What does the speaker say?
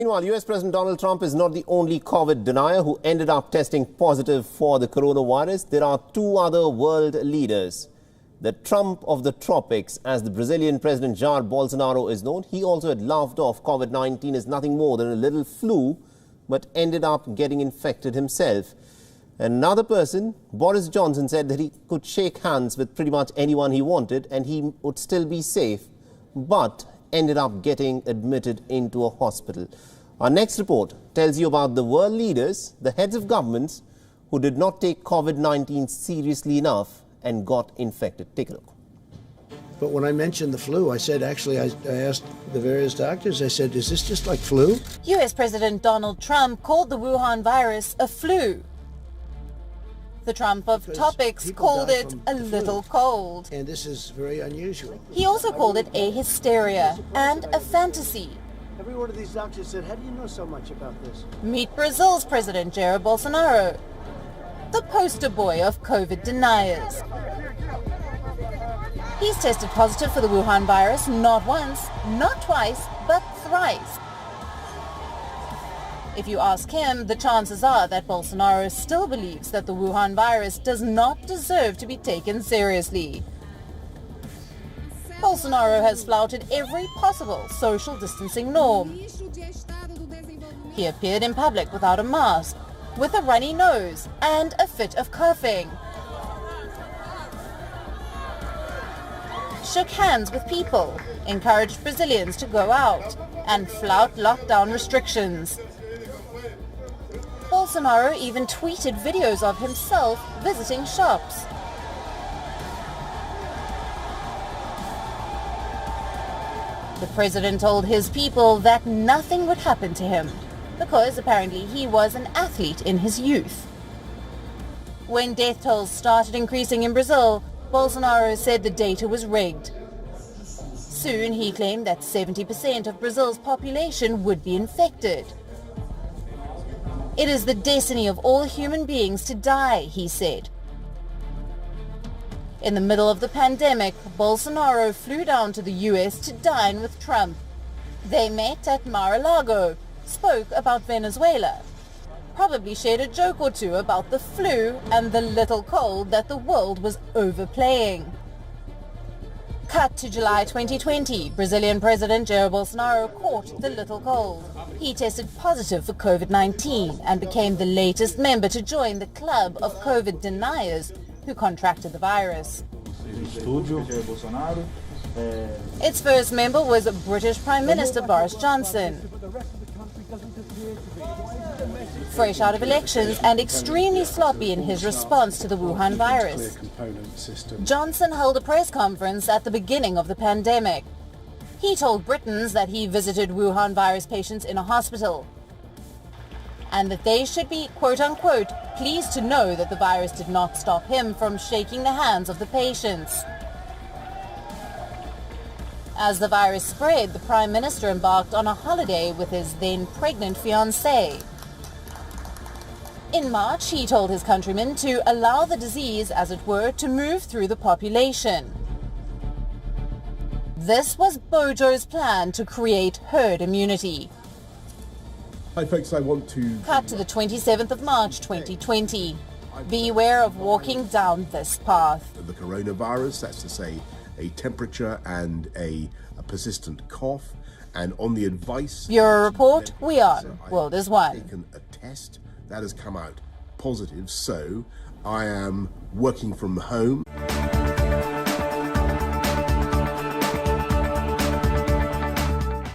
Meanwhile, US President Donald Trump is not the only COVID denier who ended up testing positive for the coronavirus. There are two other world leaders. The Trump of the tropics, as the Brazilian President Jair Bolsonaro is known, he also had laughed off COVID-19 as nothing more than a little flu, but ended up getting infected himself. Another person, Boris Johnson, said that he could shake hands with pretty much anyone he wanted and he would still be safe, but ended up getting admitted into a hospital. Our next report tells you about the world leaders, the heads of governments, who did not take COVID-19 seriously enough and got infected. Take a look. But when I mentioned the flu, I said, actually, I asked the various doctors, I said, is this just like flu? US President Donald Trump called the Wuhan virus a flu. The Trump of topics called it a little cold. And this is very unusual. He also called it a hysteria and a fantasy. Every one of these doctors said, how do you know so much about this? Meet Brazil's President Jair Bolsonaro, the poster boy of COVID deniers. He's tested positive for the Wuhan virus not once, not twice, but thrice. If you ask him, the chances are that Bolsonaro still believes that the Wuhan virus does not deserve to be taken seriously. Bolsonaro has flouted every possible social distancing norm. He appeared in public without a mask, with a runny nose and a fit of coughing. Shook hands with people, encouraged Brazilians to go out, and flout lockdown restrictions. Bolsonaro even tweeted videos of himself visiting shops. The president told his people that nothing would happen to him because apparently he was an athlete in his youth. When death tolls started increasing in Brazil, Bolsonaro said the data was rigged. Soon he claimed that 70% of Brazil's population would be infected. It is the destiny of all human beings to die, he said. In the middle of the pandemic, Bolsonaro flew down to the US to dine with Trump. They met at Mar-a-Lago, spoke about Venezuela, probably shared a joke or two about the flu and the little cold that the world was overplaying. Cut to July 2020, Brazilian President Jair Bolsonaro caught the little cold. He tested positive for COVID-19 and became the latest member to join the club of COVID deniers who contracted the virus. Its first member was British Prime Minister Boris Johnson. Fresh out of elections and extremely sloppy in his response to the Wuhan virus, Johnson held a press conference at the beginning of the pandemic. He told Britons that he visited Wuhan virus patients in a hospital and that they should be, quote-unquote, pleased to know that the virus did not stop him from shaking the hands of the patients. As the virus spread, the Prime Minister embarked on a holiday with his then-pregnant fiancée. In March, he told his countrymen to allow the disease, as it were, to move through the population. This was Bojo's plan to create herd immunity. Hi folks, I want to... Cut to the 27th of March 2020. Beware of walking down this path. The coronavirus, that's to say a temperature and a persistent cough, and on the advice... Bureau Report, WION World is One. Taken a test that has come out positive, so I am working from home.